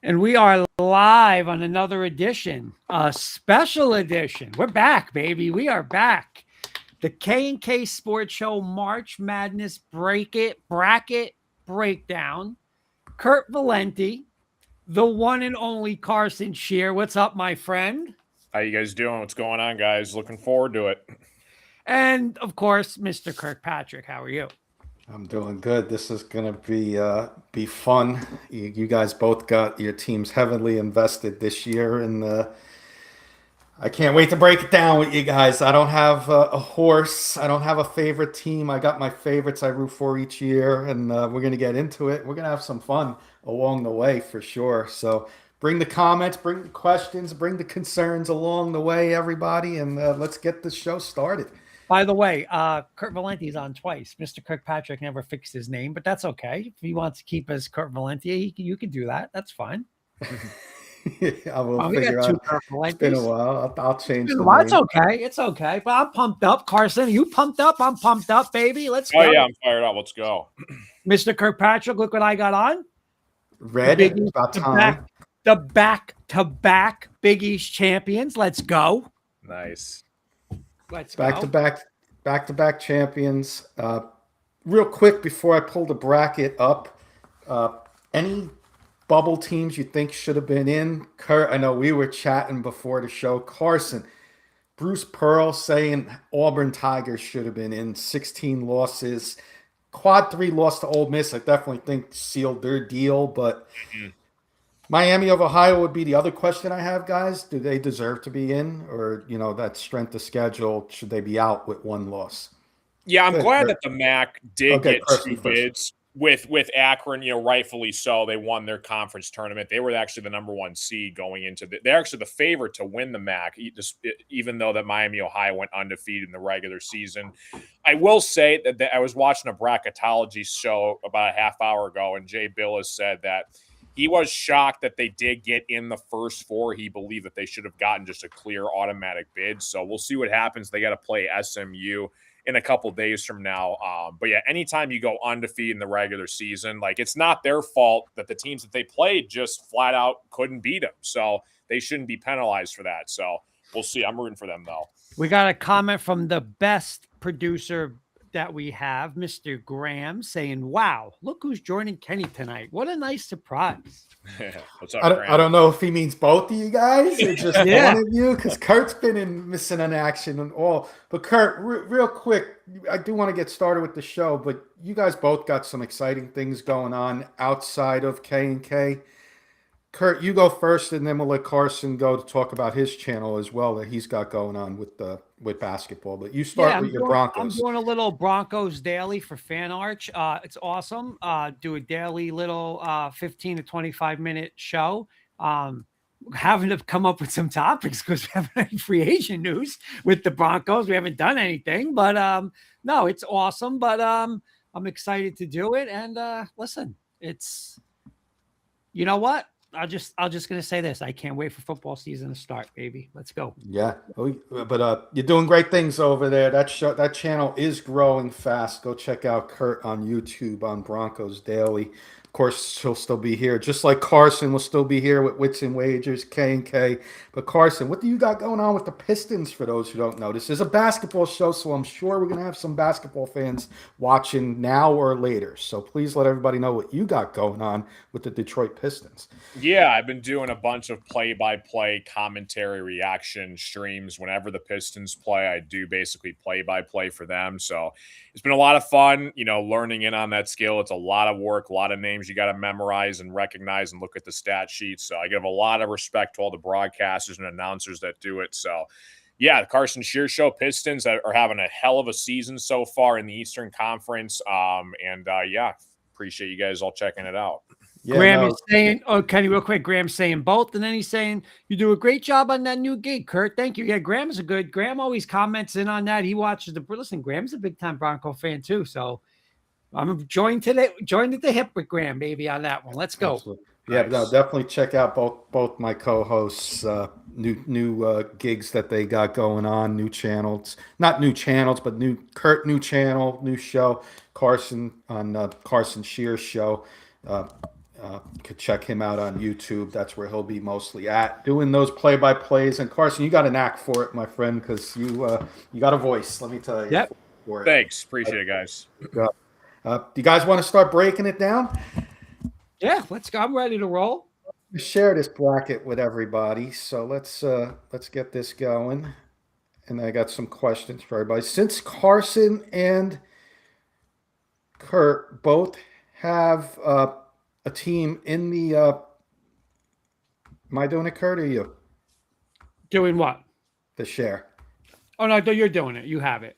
And we are live on another edition, a special edition. We're back, baby. We are back. The K&K Sports Show March Madness bracket breakdown. Kurt Valenti, the one and only Carson Shear. What's up, my friend? How you guys doing? What's going on, guys? Looking forward to it. And of course, Mr. Kirkpatrick. How are you? I'm doing good. This is gonna be fun. You guys both got your teams heavily invested this year, and I can't wait to break it down with you guys. I don't have a horse. I don't have a favorite team. I got my favorites I root for each year, and we're gonna get into it. We're gonna have some fun along the way for sure. So bring the comments, bring the questions, bring the concerns along the way, everybody, and let's get the show started. By the way, Kurt Valenti's on twice. Mr. Kirkpatrick never fixed his name, but that's okay. If he wants to keep as Kurt Valenti, you can do that. That's fine. I will figure out. It's been a while. I'll change the name. It's okay. It's okay. But I'm pumped up. Carson, are you pumped up? I'm pumped up, baby. Let's go. Oh, yeah, I'm fired up. Let's go. Mr. Kirkpatrick, look what I got on. Red, about time. The back-to-back Big East champions. Let's go. Nice. Let's back-to-back champions. Real quick before I pull the bracket up, any bubble teams you think should have been in? Kurt, I know we were chatting before the show. Carson, Bruce Pearl saying Auburn Tigers should have been in. 16 losses. Quad 3 loss to Ole Miss. I definitely think sealed their deal, but Miami of Ohio would be the other question I have, guys. Do they deserve to be in, or that strength of schedule, should they be out with one loss? Yeah, I'm glad that the MAC did get two bids with Akron. Rightfully so. They won their conference tournament. They were actually the number 1 seed going into they're actually the favorite to win the MAC, even though that Miami Ohio went undefeated in the regular season. I will say that I was watching a bracketology show about a half hour ago, and Jay Billis said that he was shocked that they did get in the first 4. He believed that they should have gotten just a clear automatic bid. So we'll see what happens. They got to play SMU in a couple days from now. But yeah, anytime you go undefeated in the regular season, it's not their fault that the teams that they played just flat out couldn't beat them. So they shouldn't be penalized for that. So we'll see. I'm rooting for them, though. We got a comment from the best producer that we have, Mr. Graham, saying, wow, look who's joining Kenny tonight. What a nice surprise. What's up, I don't know if he means both of you guys or just one of you, because Kurt's been missing in action and all. But Kurt, real quick, I do want to get started with the show, but you guys both got some exciting things going on outside of K&K. Kurt, you go first, and then we'll let Carson go to talk about his channel as well that he's got going on with basketball. But you start with your Broncos. I'm doing a little Broncos daily for Fan Arch. It's awesome. Do a daily little 15 to 25 minute show. Having to come up with some topics because we haven't had any free agent news with the Broncos. We haven't done anything, but no, it's awesome. But I'm excited to do it. And listen, it's, you know what? I'm just gonna say this. I can't wait for football season to start, baby. Let's go. Yeah, but you're doing great things over there. That channel is growing fast. Go check out Kurt on YouTube on Broncos Daily. Of course, he'll still be here, just like Carson will still be here with Wits and Wagers, K&K. But Carson, what do you got going on with the Pistons? For those who don't know, this is a basketball show, so I'm sure we're gonna have some basketball fans watching now or later. So please let everybody know what you got going on with the Detroit Pistons. Yeah, I've been doing a bunch of play-by-play commentary reaction streams. Whenever the Pistons play, I do basically play-by-play for them. So it's been a lot of fun, learning in on that skill. It's a lot of work, a lot of names you got to memorize and recognize and look at the stat sheets. So I give a lot of respect to all the broadcasters and announcers that do it. So yeah, the Carson Shear Show Pistons are having a hell of a season so far in the Eastern Conference. Yeah, appreciate you guys all checking it out. Yeah, Graham is saying, Kenny, real quick, Graham's saying both, and then he's saying, you do a great job on that new gig, Kurt. Thank you. Yeah, Graham always comments in on that. He watches listen, Graham's a big time Bronco fan too. So I'm joined at the hip with Graham, baby, on that one. Let's go. Absolutely. Yeah, nice. No, definitely check out both my co-hosts' new gigs that they got going on, new channels, not new channels, but new channel, new show, Carson on Carson Shear's show. Could check him out on YouTube. That's where he'll be mostly at, doing those play-by-plays. And Carson, you got a knack for it, my friend, because you got a voice. Let me tell you. Yep. For it. Thanks. Appreciate it, guys. Do you guys want to start breaking it down? Yeah, let's go. I'm ready to roll. Share this bracket with everybody. So let's get this going. And I got some questions for everybody. Since Carson and Kurt both have a team in the am I doing it, Kurt, or you? Doing what? The share. Oh, no, you're doing it. You have it.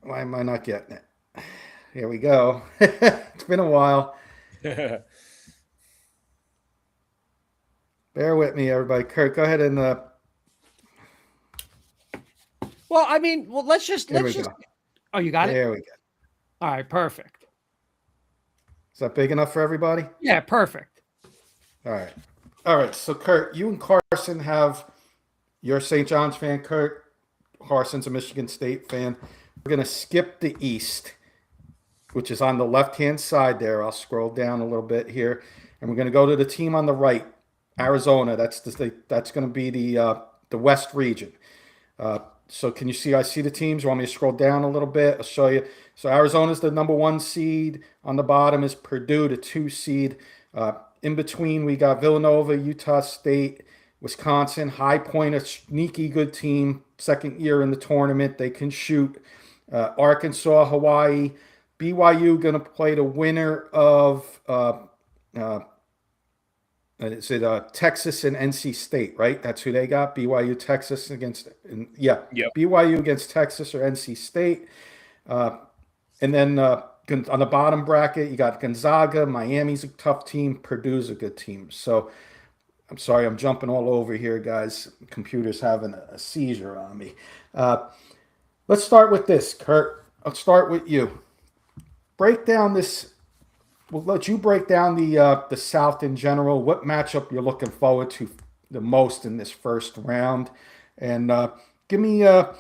Why am I not getting it? Here we go. It's been a while. Bear with me, everybody. Kurt, go ahead and well, I mean, let's just go. Oh, you got it? There we go. All right, perfect. Is that big enough for everybody? Yeah, perfect. All right. All right. So, Kurt, you and Carson have you're a St. John's fan, Kurt. Carson's a Michigan State fan. We're going to skip the East, which is on the left-hand side there. I'll scroll down a little bit here. And we're going to go to the team on the right, Arizona. That's going to be the West region. So can you see? I see the teams. You want me to scroll down a little bit? I'll show you. So Arizona's the number 1 seed. On the bottom is Purdue, the 2 seed. In between, we got Villanova, Utah State, Wisconsin, High Point, a sneaky good team. Second year in the tournament. They can shoot. Arkansas, Hawaii. BYU going to play the winner of Texas and NC State, right? That's who they got. BYU, Texas against, yep. BYU against Texas or NC State. And then on the bottom bracket, you got Gonzaga. Miami's a tough team. Purdue's a good team. So I'm sorry, I'm jumping all over here, guys. Computer's having a seizure on me. Let's start with this, Kurt. I'll start with you. Break down this. We'll let you break down the South in general. What matchup you're looking forward to the most in this first round, and give me a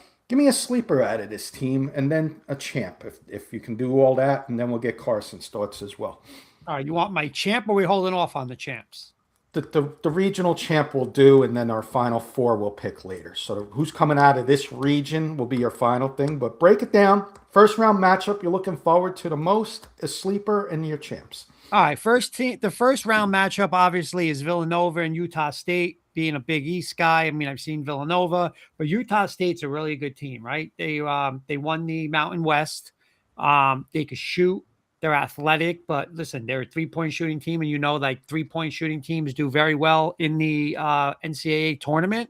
sleeper out of this team, and then a champ if you can do all that, and then we'll get Carson's thoughts as well. All right, you want my champ, or are we holding off on the champs? The regional champ will do, and then our final 4 we'll pick later. So who's coming out of this region will be your final thing. But break it down. First round matchup you're looking forward to the most, a sleeper, and your champs. All right, the first round matchup obviously is Villanova and Utah State. Being a Big East guy, I mean, I've seen Villanova, but Utah State's a really good team, right? They won the Mountain West. They could shoot. They're athletic, but listen, they're a 3-point shooting team, and like 3-point shooting teams do very well in the NCAA tournament.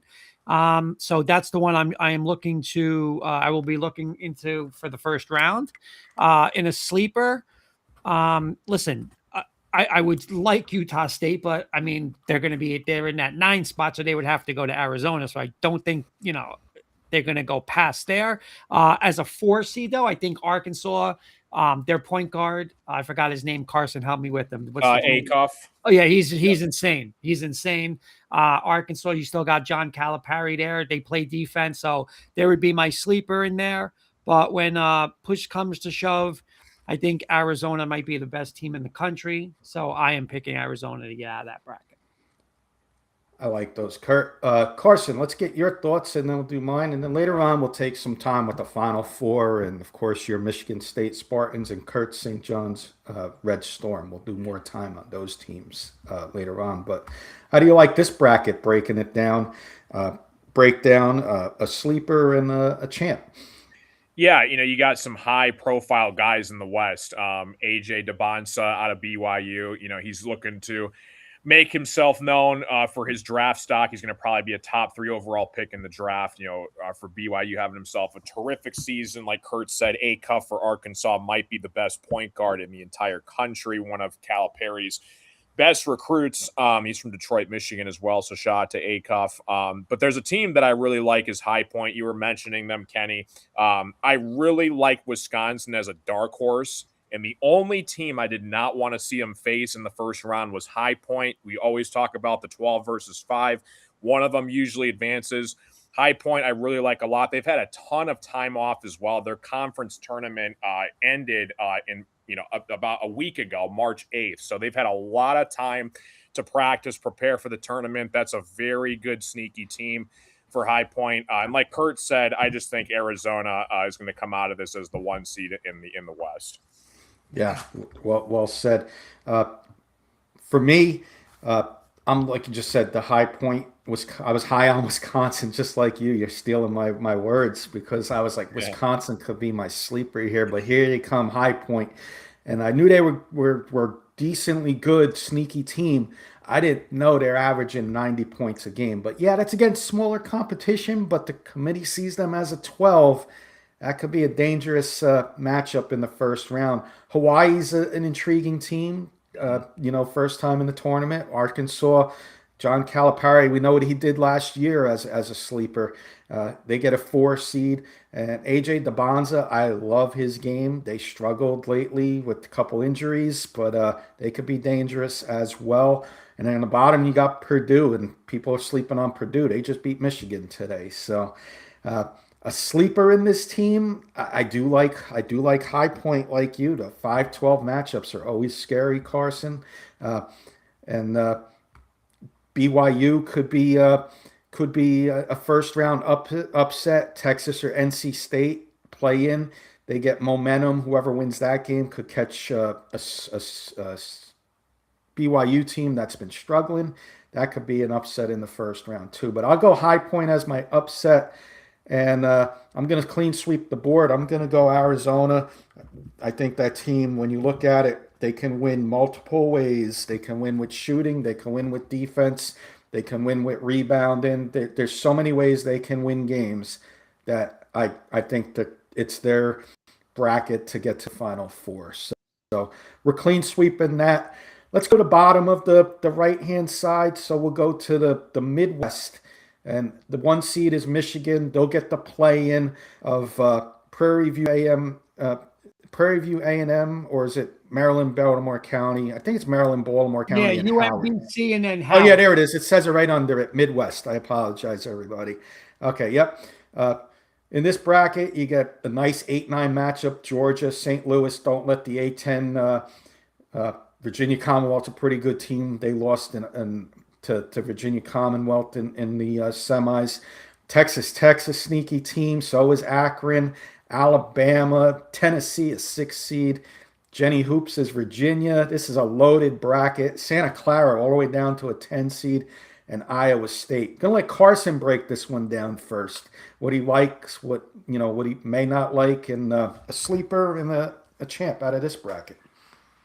So that's the one I am looking to. I will be looking into for the first round. In a sleeper, listen, I would like Utah State, but I mean they're in that 9 spot, so they would have to go to Arizona. So I don't think they're going to go past there. As a 4 seed, though, I think Arkansas. Their point guard, I forgot his name. Carson, help me with him. Acuff. Oh yeah, he's insane. He's insane. Arkansas, you still got John Calipari there. They play defense, so there would be my sleeper in there. But when push comes to shove, I think Arizona might be the best team in the country. So I am picking Arizona to get out of that bracket. I like those. Carson, let's get your thoughts, and then we'll do mine. And then later on, we'll take some time with the Final 4. And, of course, your Michigan State Spartans and Kurt St. John's Red Storm. We'll do more time on those teams later on. But how do you like this bracket, breaking it down? Break down a sleeper and a champ. Yeah, you got some high-profile guys in the West. AJ Debonsa out of BYU. He's looking to make himself known for his draft stock. He's going to probably be a top 3 overall pick in the draft. For BYU having himself a terrific season. Like Kurt said, Acuff for Arkansas might be the best point guard in the entire country. One of Calipari's best recruits. He's from Detroit, Michigan as well. So shout out to Acuff. But there's a team that I really like is High Point. You were mentioning them, Kenny. I really like Wisconsin as a dark horse. And the only team I did not want to see them face in the first round was High Point. We always talk about the 12 versus 5. One of them usually advances. High Point, I really like a lot. They've had a ton of time off as well. Their conference tournament ended in about a week ago, March 8th. So they've had a lot of time to practice, prepare for the tournament. That's a very good sneaky team for High Point. And like Kurt said, I just think Arizona is going to come out of this as the 1 seed in the West. Yeah, well said. For me, I'm like you just said, the High Point I was high on Wisconsin, just like you. You're stealing my words, because I was like, Wisconsin could be my sleeper here, but here they come, High Point, and I knew they were decently good, sneaky team. I didn't know they're averaging 90 points a game, but yeah, that's against smaller competition. But the committee sees them as a 12. That could be a dangerous matchup in the first round. Hawaii's an intriguing team. First time in the tournament. Arkansas, John Calipari, we know what he did last year as a sleeper. They get a 4 seed. And AJ DeBonza, I love his game. They struggled lately with a couple injuries, but they could be dangerous as well. And then on the bottom, you got Purdue, and people are sleeping on Purdue. They just beat Michigan today. So a sleeper in this team, I do like High Point like you. The 5-12 matchups are always scary, Carson. And BYU could be a first round upset. Texas or NC State play in. They get momentum. Whoever wins that game could catch a BYU team that's been struggling. That could be an upset in the first round too. But I'll go High Point as my upset. And I'm going to clean sweep the board. I'm going to go Arizona. I think that team, when you look at it, they can win multiple ways. They can win with shooting. They can win with defense. They can win with rebounding. There's so many ways they can win games that I think that it's their bracket to get to Final Four. So we're clean sweeping that. Let's go to the bottom of the right-hand side. So we'll go to the Midwest. And the 1 seed is Michigan. They'll get the play-in of Prairie View A&M, or is it Maryland, Baltimore County? I think it's Maryland, Baltimore County. Yeah, and UMBC and then Howard. Oh, yeah, there it is. It says it right under it, Midwest. I apologize, everybody. Okay, yep. In this bracket, you get a nice 8-9 matchup. Georgia, St. Louis. Don't let the A-10 Virginia Commonwealth's a pretty good team. They lost to Virginia Commonwealth in the semis. Texas, sneaky team. So is Akron. Alabama, Tennessee, a 6 seed. Jenny Hoops is Virginia. This is a loaded bracket. Santa Clara all the way down to a 10 seed. And Iowa State. Gonna let Carson break this one down first. What he likes, what he may not like, and a sleeper and a champ out of this bracket.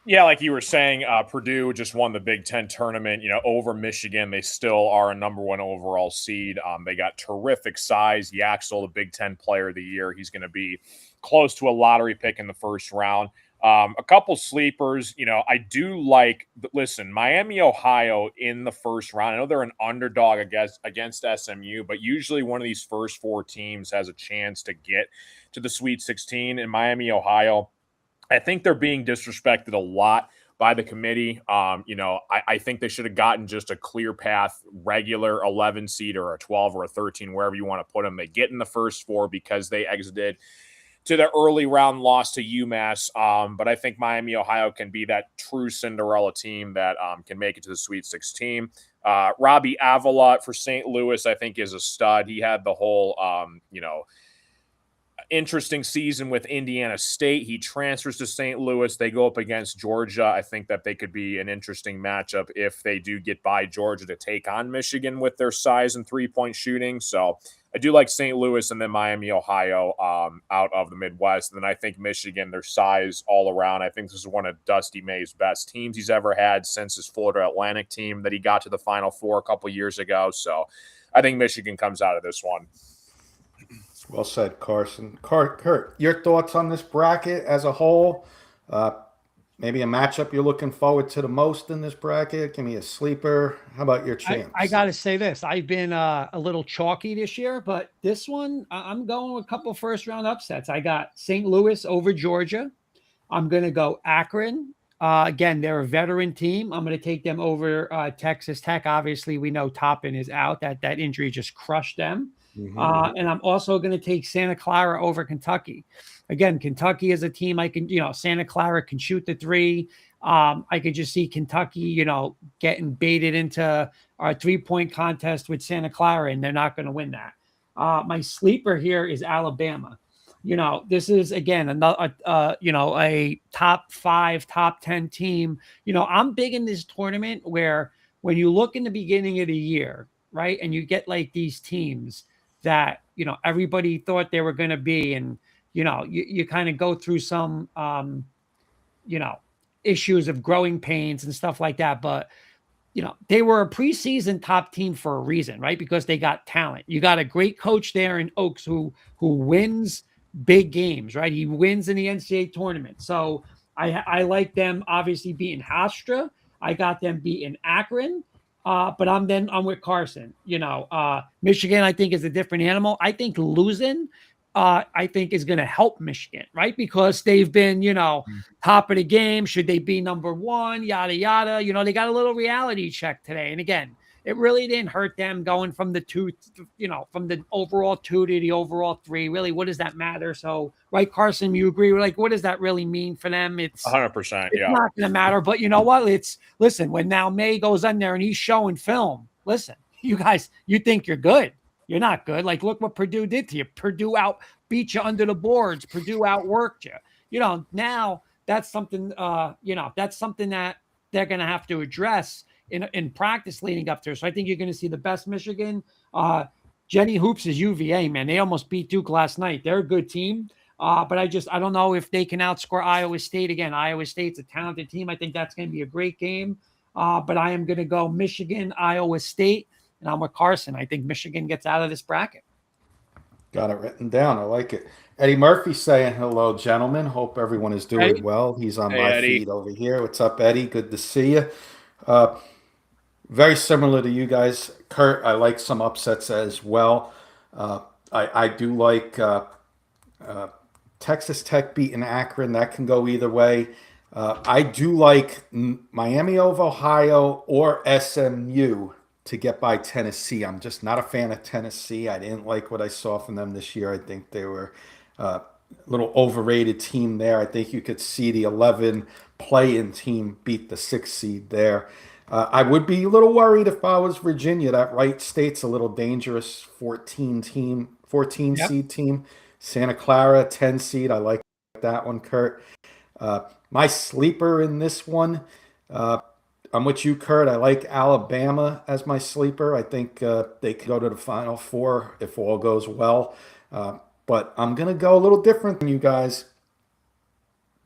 Yeah, like you were saying, Purdue just won the Big Ten tournament, over Michigan. They still are a number 1 overall seed. They got terrific size. Yaxel, the Big Ten Player of the Year. He's going to be close to a lottery pick in the first round. A couple sleepers, I do like, listen, Miami, Ohio in the first round. I know they're an underdog against SMU, but usually one of these first 4 teams has a chance to get to the Sweet 16. In Miami, Ohio, I think they're being disrespected a lot by the committee. I think they should have gotten just a clear path, regular 11 seed or a 12 or a 13, wherever you want to put them. They get in the first 4 because they exited to the early round loss to UMass. But I think Miami, Ohio can be that true Cinderella team that can make it to the Sweet 16. Robbie Avila for St. Louis, I think, is a stud. He had the whole, interesting season with Indiana State. He transfers to St. Louis. They go up against Georgia. I think that they could be an interesting matchup if they do get by Georgia to take on Michigan with their size and 3-point shooting. So I do like St. Louis and then Miami, Ohio out of the Midwest. And then I think Michigan, their size all around. I think this is one of Dusty May's best teams he's ever had since his Florida Atlantic team that he got to the Final Four a couple years ago. So I think Michigan comes out of this one. Well said, Carson. Kurt, your thoughts on this bracket as a whole? Maybe a matchup you're looking forward to the most in this bracket? Give me a sleeper. How about your champs? I got to say this. I've been a little chalky this year, but this one, I'm going with a couple first-round upsets. I got St. Louis over Georgia. I'm going to go Akron. Again, they're a veteran team. I'm going to take them over Texas Tech. Obviously, we know Toppin is out. That injury just crushed them. And I'm also going to take Santa Clara over Kentucky. Again, Kentucky is a team I can, Santa Clara can shoot the three. I could just see Kentucky, getting baited into a 3-point contest with Santa Clara, and they're not going to win that. My sleeper here is Alabama. This is again another, a top 5, top 10 team. I'm big in this tournament where when you look in the beginning of the year, right, and you get like these teams that everybody thought they were going to be, and you kind of go through some issues of growing pains and stuff like that, but they were a preseason top team for a reason, right? Because they got talent. You got a great coach there in Oaks who wins big games, right? He wins in the NCAA tournament. So I like them obviously beating Hofstra. I got them beating Akron. But I'm with Carson. Michigan, I think, is a different animal. I think losing, I think, is going to help Michigan, right? Because they've been, top of the game. Should they be number one? Yada, yada. They got a little reality check today. And again, it really didn't hurt them going from the 2, from the overall 2 to the overall 3. Really, what does that matter? So, right, Carson, you agree? Like, what does that really mean for them? It's 100%. It's not going to matter. But you know what? Listen, when now May goes in there and he's showing film, listen, you guys, you think you're good. You're not good. Like, look what Purdue did to you. Purdue beat you under the boards. Purdue outworked you. Now that's something, that's something that they're going to have to address in practice leading up there. So I think you're going to see the best Michigan. Jenny Hoops is UVA, man. They almost beat Duke last night. They're a good team. But I don't know if they can outscore Iowa State again. Iowa State's a talented team. I think that's going to be a great game. But I am going to go Michigan, Iowa State, and I'm with Carson. I think Michigan gets out of this bracket. Got it written down. I like it. Eddie Murphy saying hello, gentlemen. Hope everyone is doing well. He's on my feed over here. What's up, Eddie? Good to see you. Very similar to you guys. Kurt, I like some upsets as well. I do like Texas Tech beating Akron. That can go either way. I do like Miami of Ohio or SMU to get by Tennessee. I'm just not a fan of Tennessee. I didn't like what I saw from them this year. I think they were a little overrated team there. I think you could see the 11 play-in team beat the 6 seed there. I would be a little worried if I was Virginia. That Wright State's a little dangerous 14 seed team. Santa Clara, 10 seed. I like that one, Kurt. My sleeper in this one, I'm with you, Kurt. I like Alabama as my sleeper. I think they could go to the Final Four if all goes well. But I'm going to go a little different than you guys.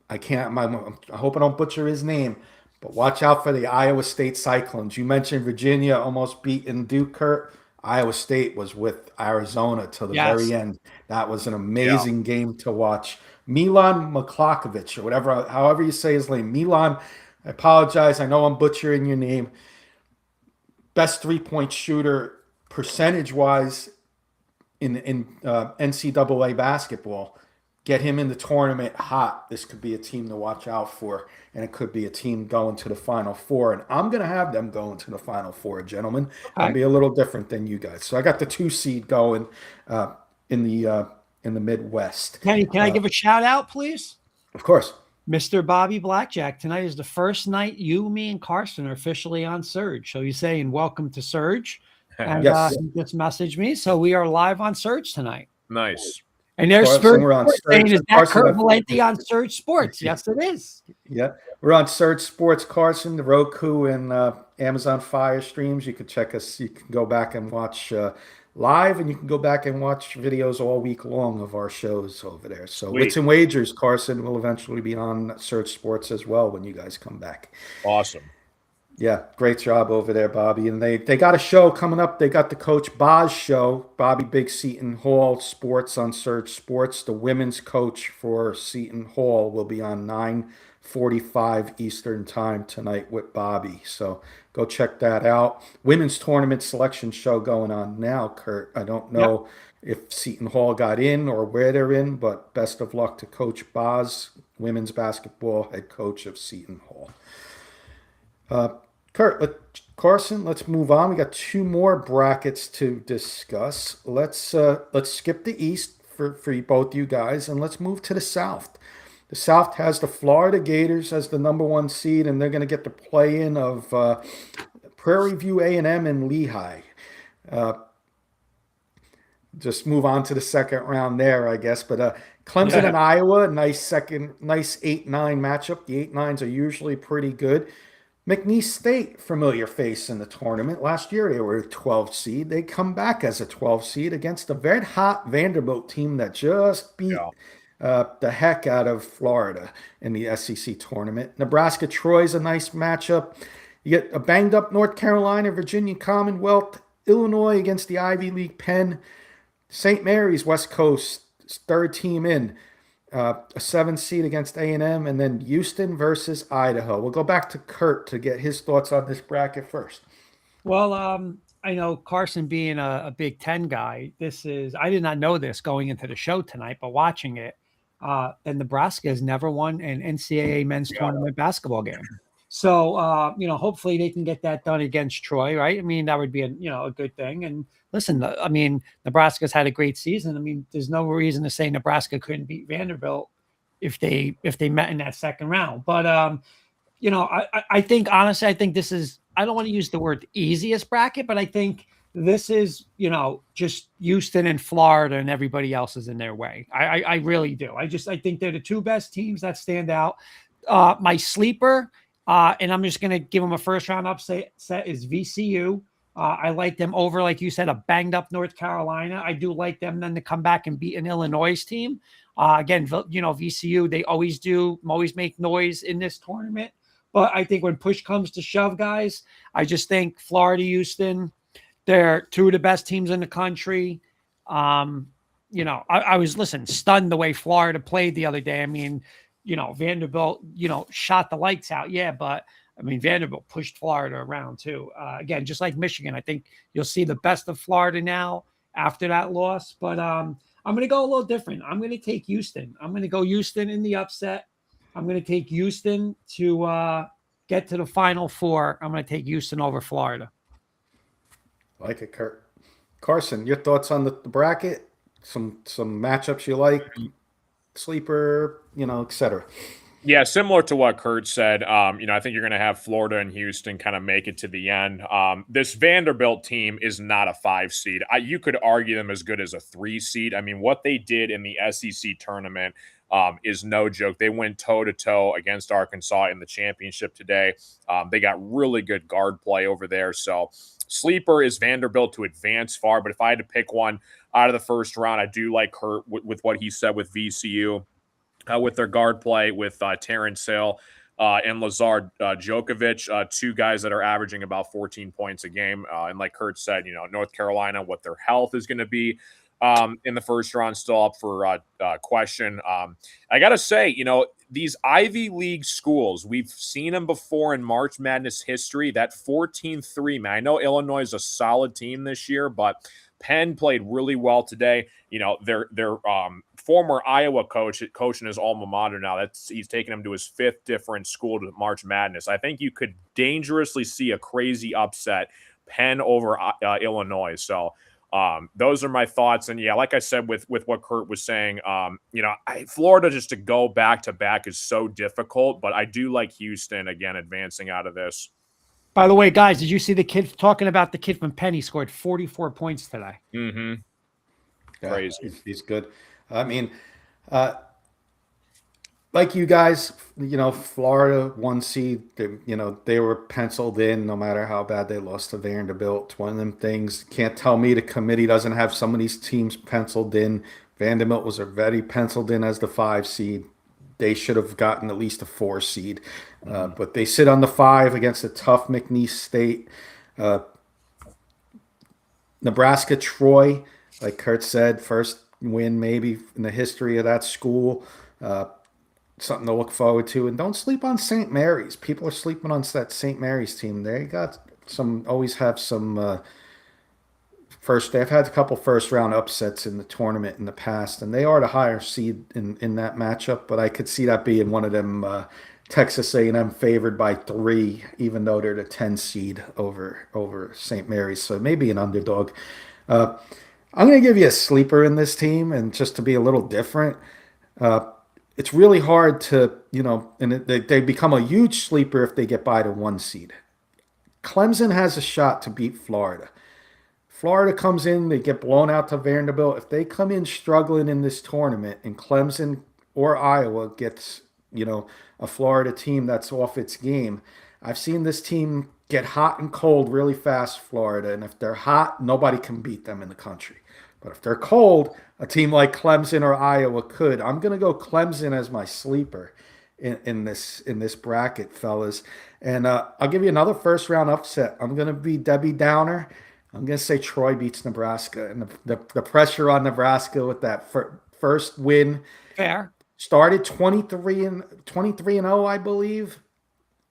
I hope I don't butcher his name, but watch out for the Iowa State Cyclones. You mentioned Virginia almost beating Duke, Kurt. Iowa State was with Arizona to the very end. That was an amazing game to watch. Milan Maklakovic, or whatever, however you say his name. Milan, I apologize. I know I'm butchering your name. Best three-point shooter percentage-wise in NCAA basketball. Get him in the tournament hot. This could be a team to watch out for, and it could be a team going to the Final Four. And I'm going to have them going to the Final Four, gentlemen. I'll be a little different than you guys. So I got the 2 seed going in the Midwest. Can I give a shout out, please? Of course. Mr. Bobby Blackjack, tonight is the first night you, me, and Carson are officially on Surge. So he's saying welcome to Surge. And yes. He just messaged me. So we are live on Surge tonight. Nice. And there's we're on Surge. Is that Kurt Valenti on Surge Sports? Yes, it is. Yeah. We're on Surge Sports, Carson, the Roku and Amazon Fire streams. You can check us. You can go back and watch live, and you can go back and watch videos all week long of our shows over there. So Wits and Wagers, Carson, will eventually be on Surge Sports as well when you guys come back. Awesome. Yeah, great job over there, Bobby. And they got a show coming up. They got the Coach Boz show, Bobby Big Seton Hall Sports on Surge Sports. The women's coach for Seton Hall will be on 9:45 Eastern time tonight with Bobby. So go check that out. Women's tournament selection show going on now, Kurt. I don't know if Seton Hall got in or where they're in, but best of luck to Coach Boz, women's basketball head coach of Seton Hall. Kurt, Carson, let's move on. We got 2 more brackets to discuss. Let's skip the East for both you guys, and let's move to the South. The South has the Florida Gators as the number 1 seed, and they're going to get the play-in of Prairie View A&M and Lehigh. Just move on to the second round there, I guess. But Clemson and Iowa, nice 8-9 matchup. The 8-9s are usually pretty good. McNeese State, familiar face in the tournament. Last year they were a 12 seed. They come back as a 12 seed against a red hot Vanderbilt team that just beat the heck out of Florida in the SEC tournament. Nebraska Troy's a nice matchup. You get a banged up North Carolina, Virginia Commonwealth, Illinois against the Ivy League Penn, St. Mary's West Coast, third team in. A 7 seed against A&M, and then Houston versus Idaho. We'll go back to Kurt to get his thoughts on this bracket first. Well, I know Carson being a Big Ten guy, I did not know this going into the show tonight, but watching it, and Nebraska has never won an NCAA men's tournament basketball game. So, hopefully they can get that done against Troy, right? I mean, that would be a good thing. And listen, I mean, Nebraska's had a great season. I mean, there's no reason to say Nebraska couldn't beat Vanderbilt if they met in that second round. But, I think, honestly, this is, I don't want to use the word easiest bracket, but I think this is, just Houston and Florida and everybody else is in their way. I really do. I think they're the 2 best teams that stand out. My sleeper, and I'm just going to give them a first round upset is VCU. I like them over, like you said, a banged up North Carolina. I do like them then to come back and beat an Illinois team. Again, VCU, they always make noise in this tournament. But I think when push comes to shove, guys, I just think Florida, Houston, they're 2 of the best teams in the country. I was stunned the way Florida played the other day. I mean, Vanderbilt, shot the lights out. Yeah, but I mean, Vanderbilt pushed Florida around too. Again, just like Michigan, I think you'll see the best of Florida now after that loss. But I'm going to go a little different. I'm going to take Houston. I'm going to go Houston in the upset. I'm going to take Houston to get to the Final Four. I'm going to take Houston over Florida. Like it, Kurt. Carson, your thoughts on the bracket? Some matchups you like? Sleeper, et cetera. Yeah, similar to what Kurt said. I think you're going to have Florida and Houston kind of make it to the end. This Vanderbilt team is not a 5 seed. You could argue them as good as a 3 seed. I mean, what they did in the SEC tournament is no joke. They went toe-to-toe against Arkansas in the championship today. They got really good guard play over there. So sleeper is Vanderbilt to advance far. But if I had to pick one out of the first round, I do like Kurt with what he said with VCU, with their guard play with Terrence Hill and Lazar Djokovic, 2 guys that are averaging about 14 points a game. And like Kurt said, North Carolina, what their health is going to be in the first round, still up for question. I got to say, these Ivy League schools, we've seen them before in March Madness history. That 14-3, man. I know Illinois is a solid team this year, but Penn played really well today. Their former Iowa coach coaching his alma mater now. He's taken him to his 5th different school to March Madness. I think you could dangerously see a crazy upset, Penn over Illinois. So those are my thoughts. And yeah, like I said, with what Kurt was saying, Florida just to go back to back is so difficult, but I do like Houston again advancing out of this. By the way, guys, did you see the kid talking about the kid from Penn? He scored 44 points today. Mm-hmm. Yeah, crazy. He's good. I mean, like you guys, Florida 1 seed, they were penciled in no matter how bad they lost to Vanderbilt. It's one of them things. Can't tell me the committee doesn't have some of these teams penciled in. Vanderbilt was already penciled in as the 5 seed. They should have gotten at least a 4 seed. But they sit on the 5 against a tough McNeese State. Nebraska Troy, like Kurt said, first win maybe in the history of that school. Something to look forward to. And don't sleep on St. Mary's. People are sleeping on that St. Mary's team. They got always have some they've had a couple first round upsets in the tournament in the past, and they are the higher seed in that matchup, but I could see that being one of them Texas A&M favored by 3, even though they're the 10 seed over St. Mary's. So maybe an underdog. I'm going to give you a sleeper in this team, and just to be a little different, it's really hard to, and they become a huge sleeper if they get by the 1 seed. Clemson has a shot to beat Florida. Florida comes in, they get blown out to Vanderbilt. If they come in struggling in this tournament and Clemson or Iowa gets, a Florida team that's off its game, I've seen this team get hot and cold really fast, Florida. And if they're hot, nobody can beat them in the country. But if they're cold, a team like Clemson or Iowa could. I'm going to go Clemson as my sleeper in this bracket, fellas. And I'll give you another first round upset. I'm going to be Debbie Downer. I'm going to say Troy beats Nebraska. And the pressure on Nebraska with that first win. Fair. Started 23-0, I believe,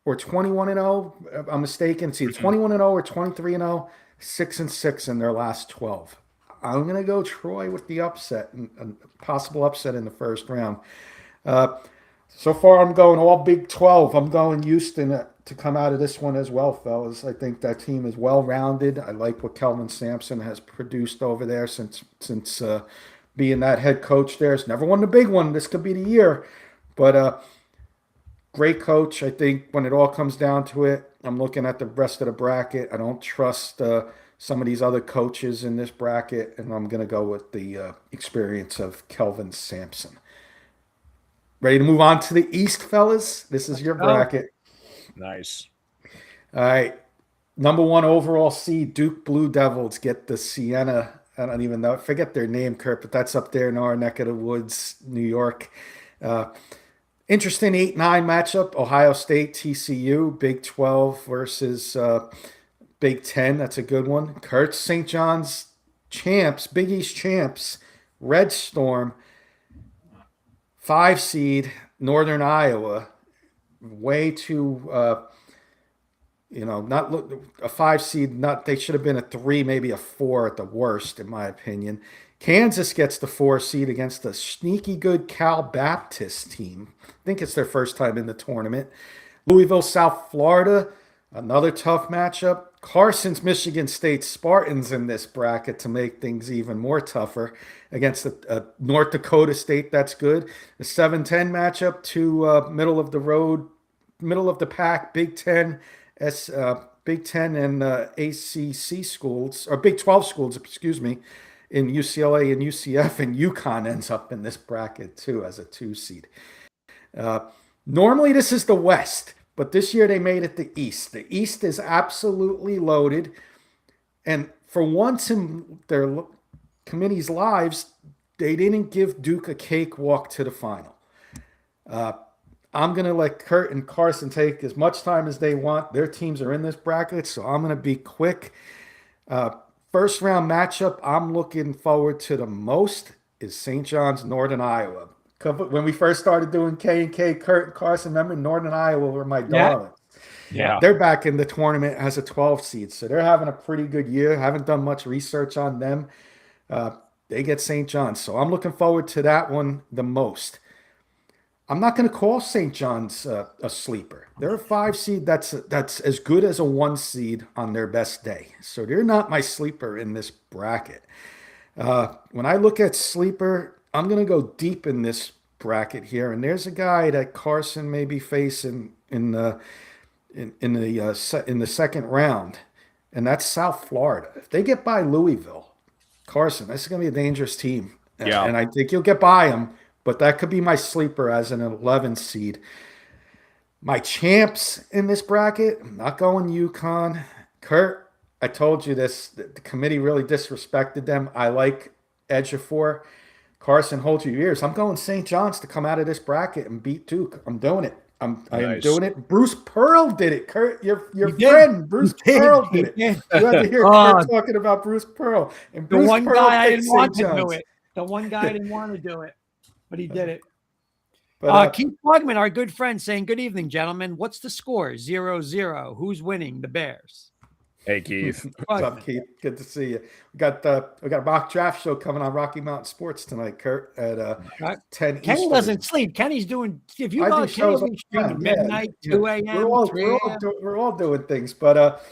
or 21-0. I'm mistaken. It's either 21-0 or 23-0, 6-6 in their last 12. I'm going to go Troy with the upset, and possible upset in the first round. So far, I'm going all Big 12. I'm going Houston to come out of this one as well, fellas. I think that team is well-rounded. I like what Kelvin Sampson has produced over there since being that head coach there. He's never won the big one. This could be the year. But great coach. I think when it all comes down to it, I'm looking at the rest of the bracket. I don't trust some of these other coaches in this bracket, and I'm going to go with the experience of Kelvin Sampson. Ready to move on to the East, fellas? This is your bracket. Nice. All right. Number 1 overall seed, Duke Blue Devils get the Siena. I don't even know. Forget their name, Kurt, but that's up there in our neck of the woods, New York. Interesting 8-9 matchup. Ohio State, TCU, Big 12 versus Big 10. That's a good one. Kurt, St. John's champs, Big East champs, Red Storm, 5 seed, Northern Iowa. Way too, not a 5 seed. They should have been a 3, maybe a 4 at the worst, in my opinion. Kansas gets the 4 seed against a sneaky good Cal Baptist team. I think it's their first time in the tournament. Louisville, South Florida, another tough matchup. Carson's Michigan State Spartans in this bracket to make things even more tougher against a North Dakota State that's good. The 7-10 matchup, 2 middle of the road, middle of the pack, Big Ten and ACC schools, or Big 12 schools, excuse me, in UCLA and UCF, and UConn ends up in this bracket too as a 2 seed. Normally this is the West, but this year they made it the East. The East is absolutely loaded, and for once in their committee's lives, they didn't give Duke a cakewalk to the final. I'm going to let Kurt and Carson take as much time as they want. Their teams are in this bracket, so I'm going to be quick. First round matchup I'm looking forward to the most is St. John's, Northern Iowa. When we first started doing K&K, Kurt and Carson, remember Northern Iowa were my darlings. Yeah. They're back in the tournament as a 12 seed, so they're having a pretty good year. Haven't done much research on them. They get St. John's, so I'm looking forward to that one the most. I'm not going to call St. John's a sleeper. They're a 5 seed that's as good as a 1 seed on their best day. So they're not my sleeper in this bracket. When I look at sleeper, I'm going to go deep in this bracket here. And there's a guy that Carson may be facing in the second round, and that's South Florida. If they get by Louisville, Carson, this is going to be a dangerous team. Yeah. And I think you'll get by them. But that could be my sleeper as an 11 seed. My champs in this bracket, I'm not going UConn. Kurt, I told you this. The committee really disrespected them. I like Ejiofor. Carson, hold your ears. I'm going St. John's to come out of this bracket and beat Duke. I'm doing it. I am doing it. Bruce Pearl did it. Kurt, your friend, Bruce Pearl did it. You had to hear Kurt talking about Bruce Pearl. And Bruce the one Pearl guy I didn't want to St. do John's. it. The one guy I didn't want to do it, but he did it. But, Keith Plugman, our good friend, saying, "Good evening, gentlemen. What's the score? 0-0. Who's winning? The Bears." Hey, Keith. What's up, Keith? Good to see you. We got a mock draft show coming on Rocky Mountain Sports tonight, Kurt, at 10 Kenny Eastern. doesn't sleep. Kenny's doing. If you I go, do Kenny's shows been streaming yeah, midnight, yeah. 2 a.m., We're all doing things, but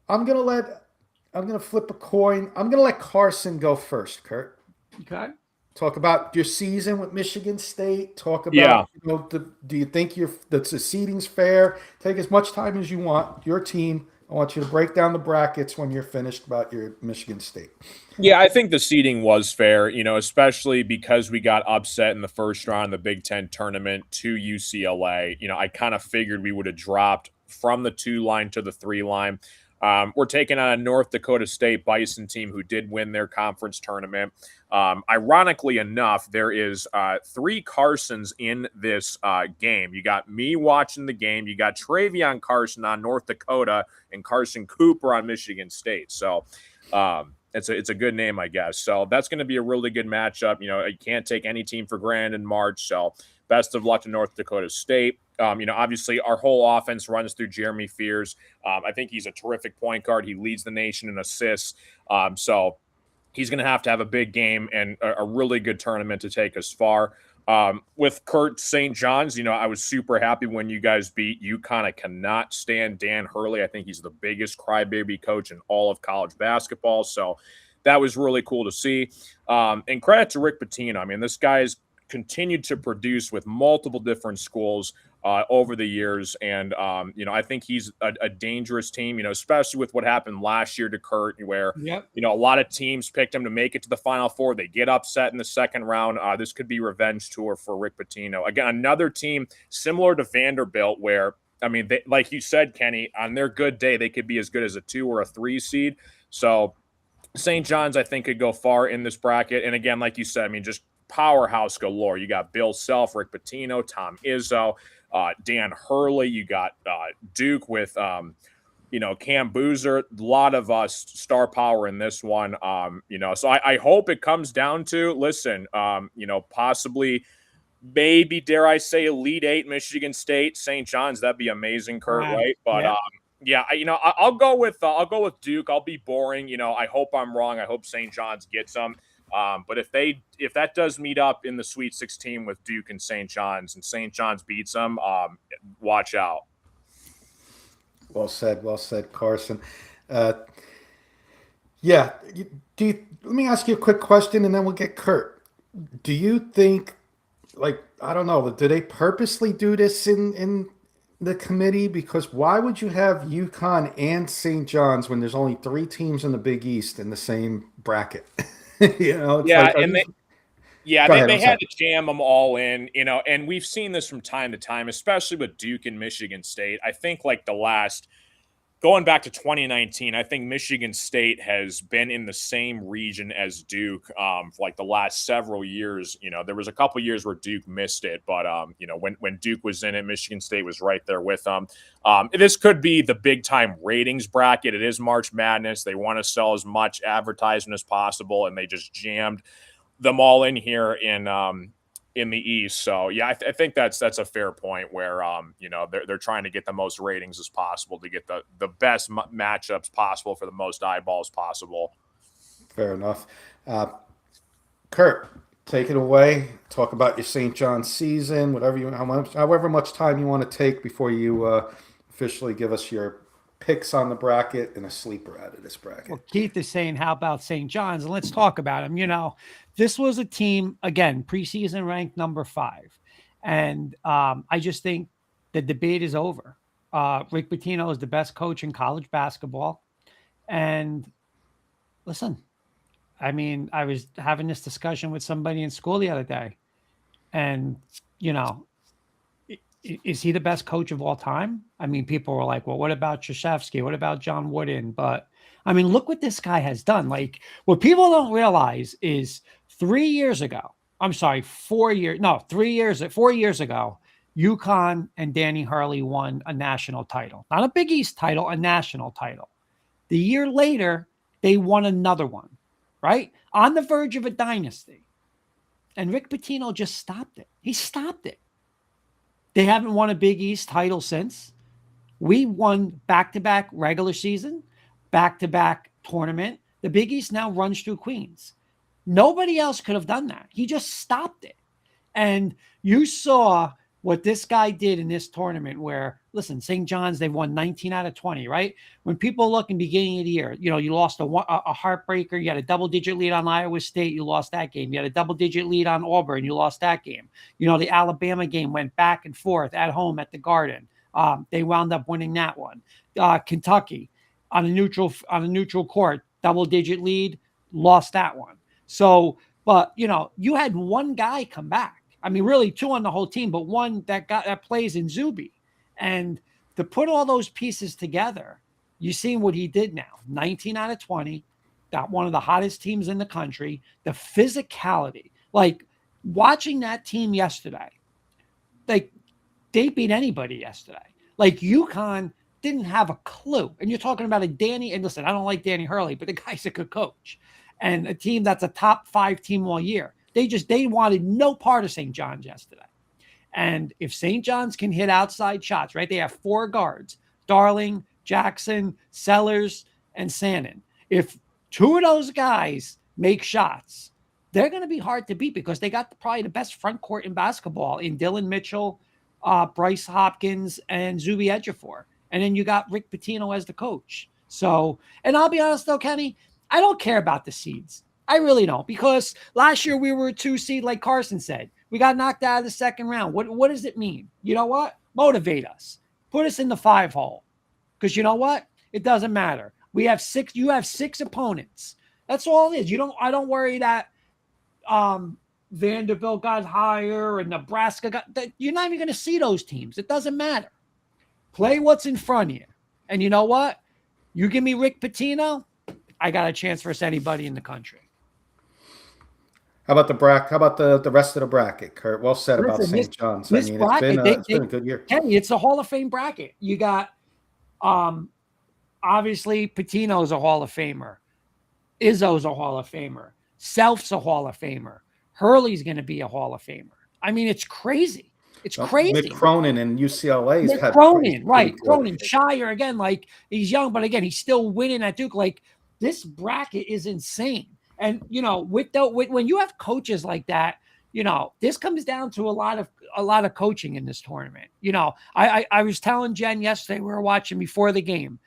I'm gonna flip a coin. I'm gonna let Carson go first, Kurt. Okay. Talk about your season with Michigan State. Talk about, Yeah. Do you think the seeding's fair? Take as much time as you want. Your team. I want you to break down the brackets when you're finished about your Michigan State. Yeah, I think the seeding was fair, especially because we got upset in the first round of the Big Ten tournament to UCLA. I kind of figured we would have dropped from the 2 line to the 3 line. We're taking on a North Dakota State Bison team who did win their conference tournament. Ironically enough, there is 3 Carsons in this game. You got me watching the game. You got Travion Carson on North Dakota and Carson Cooper on Michigan State. So it's a good name, I guess. So that's going to be a really good matchup. You can't take any team for granted in March. So best of luck to North Dakota State. Obviously our whole offense runs through Jeremy Fears. I think he's a terrific point guard. He leads the nation in assists. So he's going to have a big game and a really good tournament to take us far. With Kurt St. John's, I was super happy when you guys beat UConn. I cannot stand Dan Hurley. I think he's the biggest crybaby coach in all of college basketball. So that was really cool to see. And credit to Rick Pitino. This guy's continued to produce with multiple different schools over the years. And, I think he's a dangerous team, especially with what happened last year to Kurt, where, a lot of teams picked him to make it to the Final Four. They get upset in the second round. This could be revenge tour for Rick Pitino. Again, another team similar to Vanderbilt where, they, like you said, Kenny, on their good day, they could be as good as a 2 or a 3 seed. So St. John's, I think, could go far in this bracket. And again, like you said, just powerhouse galore. You got Bill Self, Rick Pitino, Tom Izzo, Dan Hurley. You got Duke with, Cam Boozer. A lot of star power in this one. So I hope it comes down to, listen, possibly, maybe, dare I say, Elite 8 Michigan State, St. John's. That'd be amazing, Kurt, right? But I'll go with Duke. I'll be boring. I hope I'm wrong. I hope St. John's gets them. But if that does meet up in the Sweet 16 with Duke and St. John's beats them, watch out. Well said, Carson. Let me ask you a quick question, and then we'll get Kurt. Do you think, I don't know, do they purposely do this in the committee? Because why would you have UConn and St. John's when there's only 3 teams in the Big East in the same bracket? They had to jam them all in, and we've seen this from time to time, especially with Duke and Michigan State. I think going back to 2019, I think Michigan State has been in the same region as Duke for the last several years. There was a couple years where Duke missed it, but when Duke was in it, Michigan State was right there with them. This could be the big time ratings bracket. It is March Madness. They want to sell as much advertisement as possible, and they just jammed them all in here in the East. So I think that's a fair point where they're trying to get the most ratings as possible to get the best matchups possible for the most eyeballs possible. Fair enough. Kurt, take it away. Talk about your St. John's season, however much time you want to take before you officially give us your picks on the bracket and a sleeper out of this bracket. Well, Keith is saying, how about St. John's? And let's talk about him. This was a team, again, preseason ranked number 5. And I just think the debate is over. Rick Pitino is the best coach in college basketball. And listen, I was having this discussion with somebody in school the other day. And, is he the best coach of all time? People were like, well, what about Krzyzewski? What about John Wooden? But look what this guy has done. What people don't realize is 4 years ago, UConn and Danny Hurley won a national title, not a Big East title, a national title. The year later, they won another one, right? On the verge of a dynasty. And Rick Pitino just stopped it. He stopped it. They haven't won a Big East title since. We won back-to-back regular season. back-to-back tournament. The Big East now runs through Queens. Nobody else could have done that. He just stopped it. And you saw what this guy did in this tournament where, listen, St. John's, they've won 19 out of 20, right? When people look in the beginning of the year, you lost a heartbreaker. You had a double-digit lead on Iowa State. You lost that game. You had a double-digit lead on Auburn. You lost that game. The Alabama game went back and forth at home at the Garden. They wound up winning that one. Kentucky on a neutral court, double-digit lead, lost that one. So, but you had one guy come back. I mean, really two on the whole team, but one that plays in Zuby. And to put all those pieces together, you see what he did now. 19 out of 20, got one of the hottest teams in the country. The physicality, like watching that team yesterday, like they beat anybody yesterday. Like UConn didn't have a clue. And you're talking about and listen, I don't like Danny Hurley, but the guy's a good coach. And a team that's a top 5 team all year. They wanted no part of St. John's yesterday. And if St. John's can hit outside shots, right? They have 4 guards, Darling, Jackson, Sellers, and Sannon. If 2 of those guys make shots, they're going to be hard to beat because they got probably the best front court in basketball in Dylan Mitchell, Bryce Hopkins, and Zuby Ejiofor. And then you got Rick Pitino as the coach. So, and I'll be honest though, Kenny, I don't care about the seeds. I really don't, because last year we were a 2 seed, like Carson said. We got knocked out of the second round. What does it mean? You know what? Motivate us. Put us in the 5 hole. Because you know what? It doesn't matter. We have 6. You have 6 opponents. That's all it is. I don't worry that Vanderbilt got higher and Nebraska got. You're not even going to see those teams. It doesn't matter. Play what's in front of you. And you know what? You give me Rick Pitino, I got a chance versus anybody in the country. How about the bracket? How about the rest of the bracket, Kurt? Well said about St. John's. I mean, it's been a good year. Kenny, it's a Hall of Fame bracket. You got, obviously, Pitino's a Hall of Famer. Izzo's a Hall of Famer. Self's a Hall of Famer. Hurley's going to be a Hall of Famer. I mean, it's crazy. It's crazy. Mick Cronin and UCLA's had Cronin, right? Cronin, Shire again. Like he's young, but again, he's still winning at Duke. Like this bracket is insane. And when you have coaches like that, this comes down to a lot of coaching in this tournament. I was telling Jen yesterday, we were watching before the game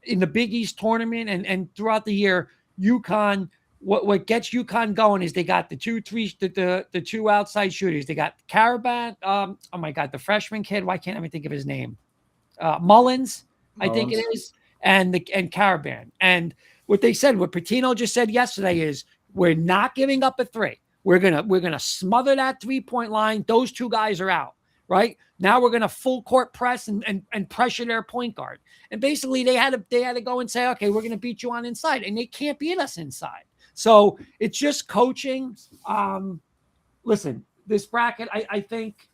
in the Big East tournament and throughout the year, UConn. What gets UConn going is they got the 2 outside shooters. They got Caravan. Oh my God, the freshman kid. Why can't I even think of his name? Mullins, I think it is, and Caravan. And what they said, what Pitino just said yesterday is, we're not giving up a 3. We're gonna smother that 3-point line. Those 2 guys are out. Right now, we're gonna full court press and pressure their point guard. And basically, they had to go and say, okay, we're gonna beat you on inside, and they can't beat us inside. So it's just coaching. Listen, this bracket, I think,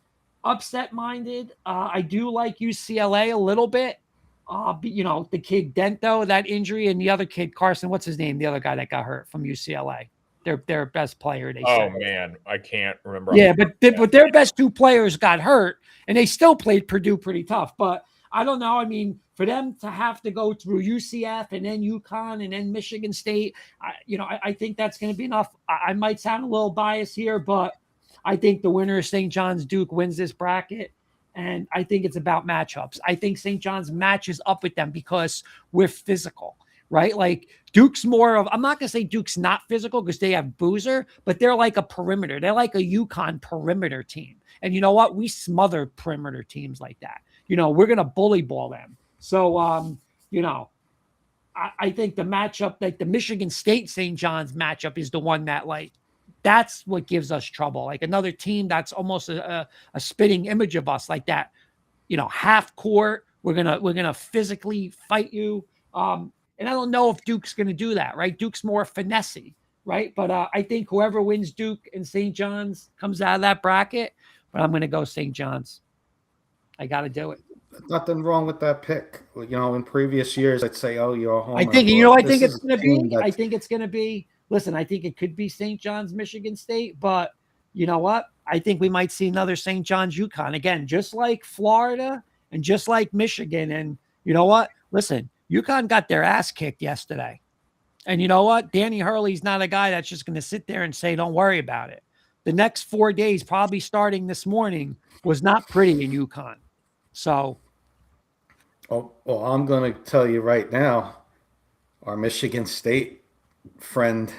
upset-minded. I do like UCLA a little bit. The kid Dento, that injury, and the other kid, Carson, what's his name? The other guy that got hurt from UCLA. Their best player, they say. Oh, man, I can't remember. Yeah, but their best 2 players got hurt, and they still played Purdue pretty tough. But I don't know. I mean, for them to have to go through UCF and then UConn and then Michigan State, I think that's going to be enough. I might sound a little biased here, but I think the winner of St. John's Duke wins this bracket. And I think it's about matchups. I think St. John's matches up with them because we're physical, right? Like Duke's more of, I'm not going to say Duke's not physical because they have Boozer, but they're like a perimeter. They're like a UConn perimeter team. And you know what? We smother perimeter teams like that. We're going to bully ball them. So, I think the matchup, like the Michigan State St. John's matchup is the one that that's what gives us trouble. Like another team that's almost a spitting image of us, like that, half court. We're gonna physically fight you. And I don't know if Duke's gonna do that, right? Duke's more finessey, right? But I think whoever wins Duke and St. John's comes out of that bracket. But I'm gonna go St. John's. I got to do it. Nothing wrong with that pick. In previous years, I'd say, "Oh, you're a homer." I think it's going to be. I think it's going to be. Listen, I think it could be St. John's, Michigan State, but you know what? I think we might see another St. John's, UConn again, just like Florida and just like Michigan. And you know what? Listen, UConn got their ass kicked yesterday. And you know what? Danny Hurley's not a guy that's just going to sit there and say, don't worry about it. The next 4 days, probably starting this morning, was not pretty in UConn. So. Oh, well, I'm going to tell you right now, our Michigan State friend,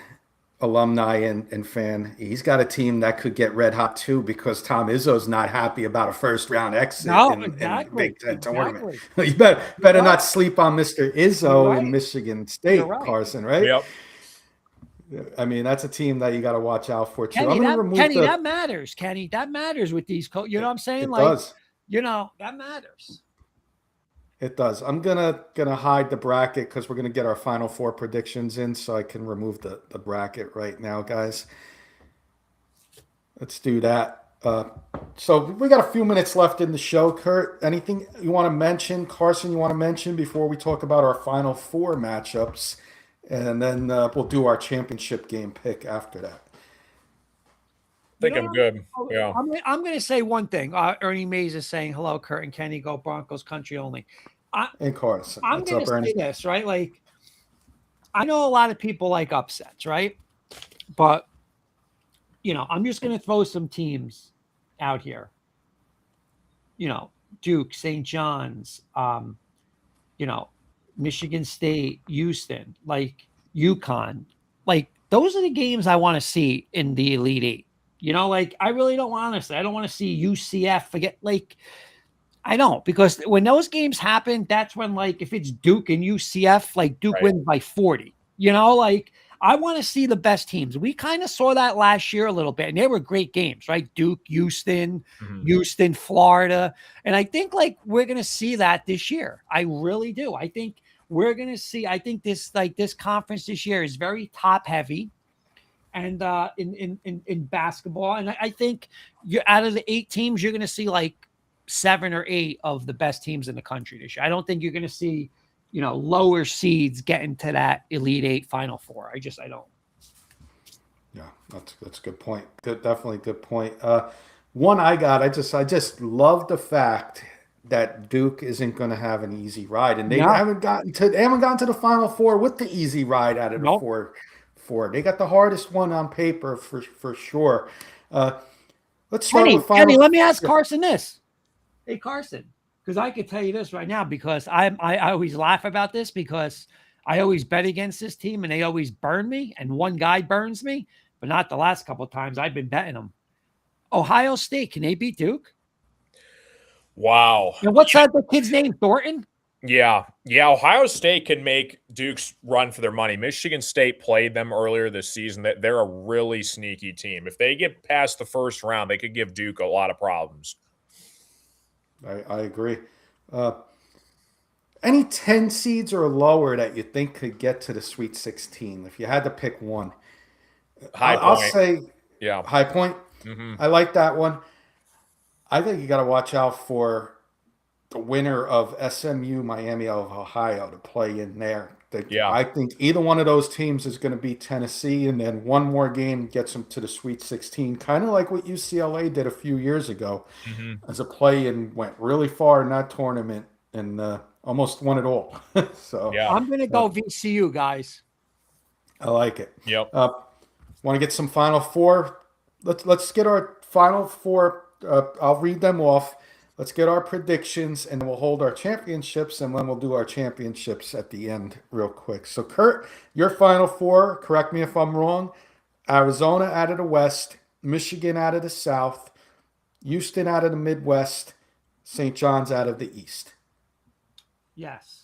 alumni and fan, he's got a team that could get red hot too, because Tom Izzo's not happy about a first round exit in the Big Ten tournament. You better not sleep on Mr. Izzo in Michigan State, Carson, right? Yep. I mean, that's a team that you got to watch out for too. Kenny, that matters. Kenny, that matters with these you know what I'm saying? It does. You know, that matters. It does. I'm gonna hide the bracket because we're gonna get our Final Four predictions in, so I can remove the bracket right now, guys. Let's do that. So we got a few minutes left in the show. Kurt, anything you want to mention? Carson, you want to mention before we talk about our Final Four matchups, and then we'll do our championship game pick after that. I think I'm good. Yeah. I'm going to say one thing. Ernie Mays is saying, hello, Kurt and Kenny, go Broncos country only. And Carson. I'm going to say this, right? Like, I know a lot of people like upsets, right? But, you know, I'm just going to throw some teams out here. You know, Duke, St. John's, you know, Michigan State, Houston, like UConn. Like, those are the games I want to see in the Elite Eight. You know, like, I really don't want to. I don't want to see UCF I don't, because when those games happen, that's when, like, if it's Duke and UCF, like, Duke wins by 40. You know, like, I want to see the best teams. We kind of saw that last year a little bit, and they were great games, right? Duke, Houston, Florida. And I think, like, we're going to see that this year. I really do. I think we're going to see, I think this conference this year is very top heavy. And in basketball, and I think you're out of the 8 teams, you're going to see like 7 or 8 of the best teams in the country this year. I don't think you're going to see, you know, lower seeds getting to that Elite 8 Final Four. I don't. Yeah, that's a good point. Definitely good point. One I just love the fact that Duke isn't going to have an easy ride, and they haven't gotten to the Final Four with the easy ride out of the four. They got the hardest one on paper for sure. Let's start with Kenny, let me ask Carson this. Hey, Carson, because I could tell you this right now, because I always laugh about this, because I always bet against this team and they always burn me, and one guy burns me, but not the last couple of times I've been betting them. Ohio State, can they beat Duke? Wow. And what's that the kid's name? Thornton? Yeah. Ohio State can make Duke's run for their money. Michigan State played them earlier this season. They're a really sneaky team. If they get past the first round, they could give Duke a lot of problems. I agree. Any 10 seeds or lower that you think could get to the Sweet 16? If you had to pick one, I'll say High Point. Mm-hmm. I like that one. I think you got to watch out for the winner of SMU Miami of Ohio to play in there. I think either one of those teams is going to beat Tennessee, and then one more game gets them to the Sweet 16, kind of like what UCLA did a few years ago as a play, and went really far in that tournament and almost won it all. So I'm going to go VCU, guys. I like it. Yep. Want to get some Final Four? Let's get our Final Four. I'll read them off. Let's get our predictions, and we'll hold our championships, and then we'll do our championships at the end real quick. So, Kurt, your Final Four, correct me if I'm wrong, Arizona out of the West, Michigan out of the South, Houston out of the Midwest, St. John's out of the East. Yes.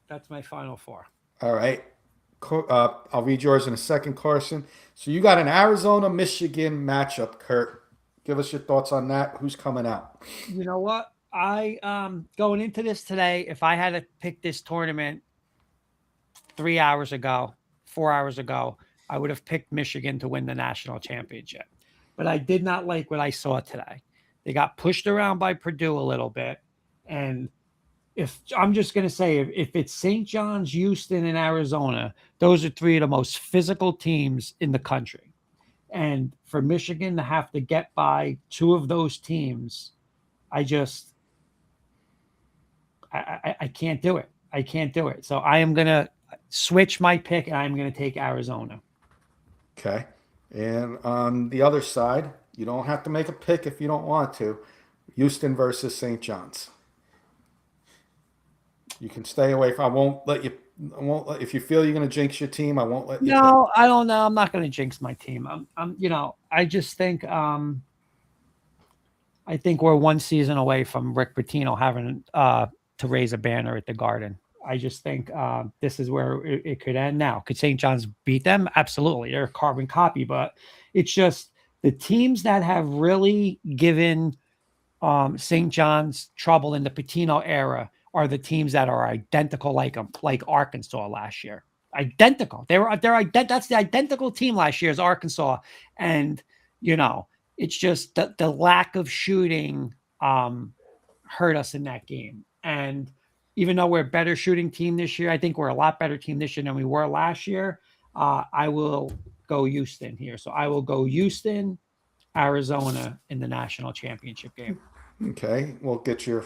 That's my Final Four. All right. I'll read yours in a second, Carson. So you got an Arizona-Michigan matchup, Kurt. Give us your thoughts on that. Who's coming out? You know what? I going into this today, if I had to pick this tournament 3 hours ago, 4 hours ago, I would have picked Michigan to win the national championship. But I did not like what I saw today. They got pushed around by Purdue a little bit. And if I'm just going to say, if it's St. John's, Houston, and Arizona, those are 3 of the most physical teams in the country. And for Michigan to have to get by 2 of those teams, I can't do it. I can't do it. So I am going to switch my pick, and I'm going to take Arizona. Okay. And on the other side, you don't have to make a pick if you don't want to. Houston versus St. John's. You can stay away from. I won't let you. If you feel you're going to jinx your team, I won't let you. No, I don't know. I'm not going to jinx my team. I just think, I think we're one season away from Rick Pitino having to raise a banner at the Garden. I just think this is where it could end now. Could St. John's beat them? Absolutely. They're a carbon copy, but it's just the teams that have really given St. John's trouble in the Pitino era are the teams that are identical like Arkansas last year. Identical. That's the identical team last year as Arkansas. And, it's just the lack of shooting hurt us in that game. And even though we're a better shooting team this year, I think we're a lot better team this year than we were last year. I will go Houston here. So I will go Houston, Arizona in the national championship game. Okay, we'll get your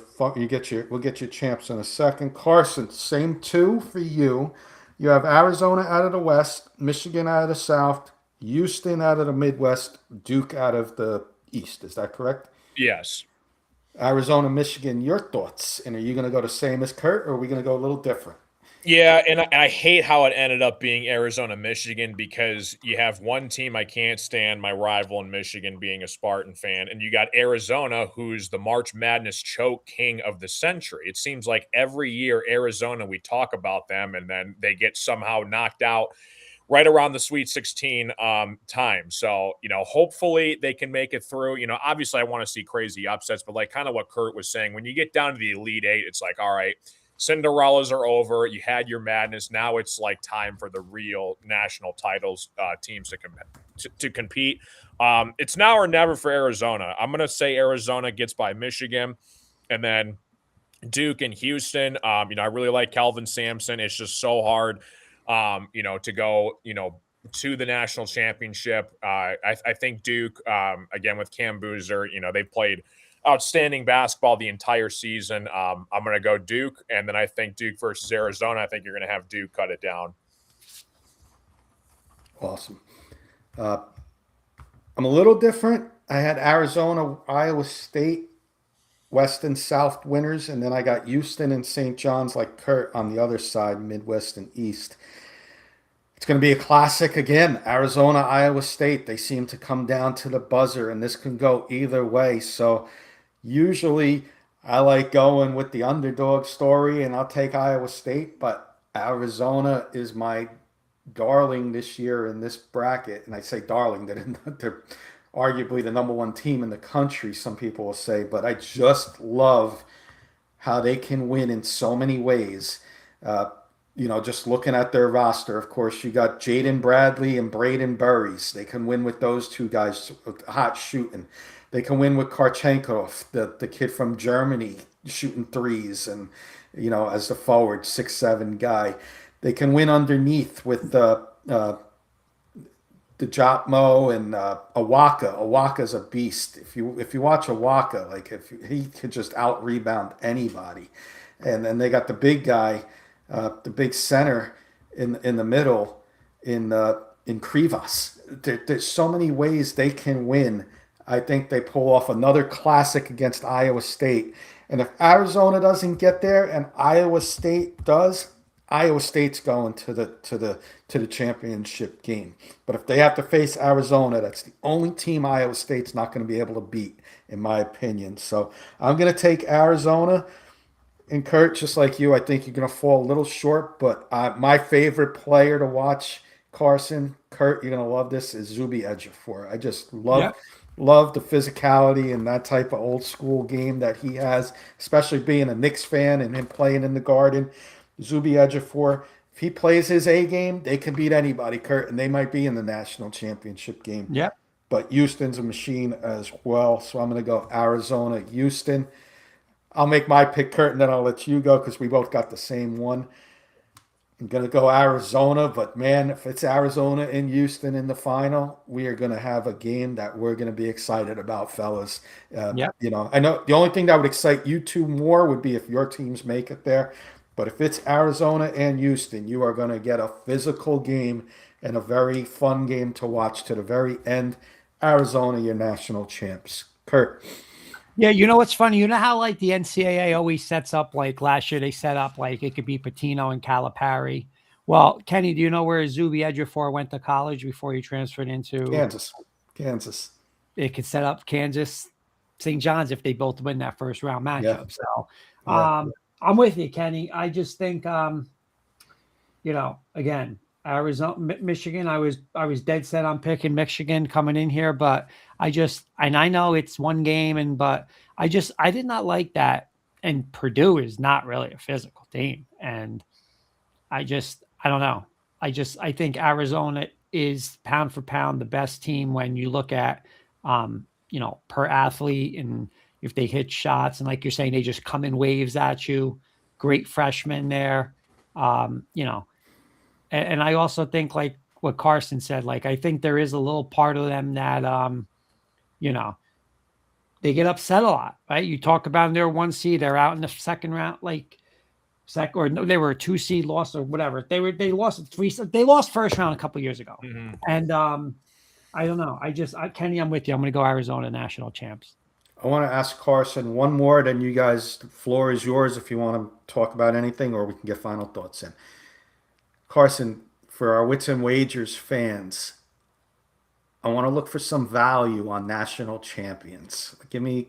champs in a second. Carson, same two for you. You have Arizona out of the West, Michigan out of the South, Houston out of the Midwest, Duke out of the East. Is that correct? Yes. Arizona, Michigan, your thoughts? And are you going to go the same as Kurt, or are we going to go a little different? Yeah, and I hate how it ended up being Arizona, Michigan, because you have one team I can't stand, my rival in Michigan, being a Spartan fan, and you got Arizona, who's the March Madness choke king of the century. It seems like every year Arizona, we talk about them, and then they get somehow knocked out right around the Sweet 16 time. So, hopefully they can make it through. Obviously I want to see crazy upsets, but like kind of what Kurt was saying, when you get down to the Elite Eight, it's like, all right, Cinderellas are over. You had your madness. Now it's like time for the real national titles teams to compete. It's now or never for Arizona. I'm going to say Arizona gets by Michigan, and then Duke and Houston. I really like Kelvin Sampson. It's just so hard, to go, to the national championship. I think Duke, again, with Cam Boozer, they've played outstanding basketball the entire season. I'm going to go Duke, and then I think Duke versus Arizona. I think you're going to have Duke cut it down. Awesome. I'm a little different. I had Arizona, Iowa State, West and South winners, and then I got Houston and St. John's like Kurt on the other side, Midwest and East. It's going to be a classic again. Arizona, Iowa State. They seem to come down to the buzzer, and this can go either way. So usually I like going with the underdog story, and I'll take Iowa State, but Arizona is my darling this year in this bracket. And I say darling, they're arguably the number one team in the country, some people will say, but I just love how they can win in so many ways. Just looking at their roster, of course, you got Jaden Bradley and Braden Burries. They can win with those two guys, hot shooting. They can win with Karchenkov, the kid from Germany, shooting threes, and as the forward 6'7" guy. They can win underneath with the Jotmo and Awaka. Awaka's a beast. If you watch Awaka, he could just out rebound anybody. And then they got the big guy, the big center in the middle in Krivas. There's so many ways they can win. I think they pull off another classic against Iowa State. And if Arizona doesn't get there and Iowa State does, Iowa State's going to the championship game. But if they have to face Arizona, that's the only team Iowa State's not going to be able to beat, in my opinion. So I'm going to take Arizona. And Kurt, just like you, I think you're going to fall a little short. But my favorite player to watch, Carson, Kurt, you're going to love this, is Zuby Ejiofor. I just love the physicality and that type of old school game that he has, especially being a Knicks fan and him playing in the Garden. Zuby Ejiofor, if he plays his A game, they can beat anybody, Kurt, and they might be in the national championship game. Yep. But Houston's a machine as well, so I'm going to go Arizona, Houston. I'll make my pick, Kurt, and then I'll let you go because we both got the same one. I'm going to go Arizona, but man, if it's Arizona and Houston in the final, we are going to have a game that we're going to be excited about, fellas. I know the only thing that would excite you two more would be if your teams make it there. But if it's Arizona and Houston, you are going to get a physical game and a very fun game to watch to the very end. Arizona, your national champs. Kurt. Yeah, you know what's funny? You know how like the NCAA always sets up, like last year they set up like it could be Patino and Calipari. Well, Kenny, do you know where Zuby Ejiofor went to college before he transferred into Kansas? It could set up Kansas, St. John's if they both win that first round matchup. So I'm with you, Kenny. I just think again, Arizona, Michigan. I was dead set on picking Michigan coming in here, but I know it's one game, but I did not like that. And Purdue is not really a physical team, and I don't know. I think Arizona is pound for pound the best team when you look at per athlete, and if they hit shots, and like you're saying, they just come in waves at you. Great freshmen there, And I also think, like what Carson said, like I think there is a little part of them that, they get upset a lot, right? You talk about their 1 seed, they're out in the second round, they were a 2 seed, lost or whatever. They lost they lost first round a couple years ago, and I don't know. Kenny, I'm with you. I'm going to go Arizona national champs. I want to ask Carson one more, then you guys, the floor is yours if you want to talk about anything, or we can get final thoughts in. Carson, for our Wits and Wagers fans, I want to look for some value on national champions. Give me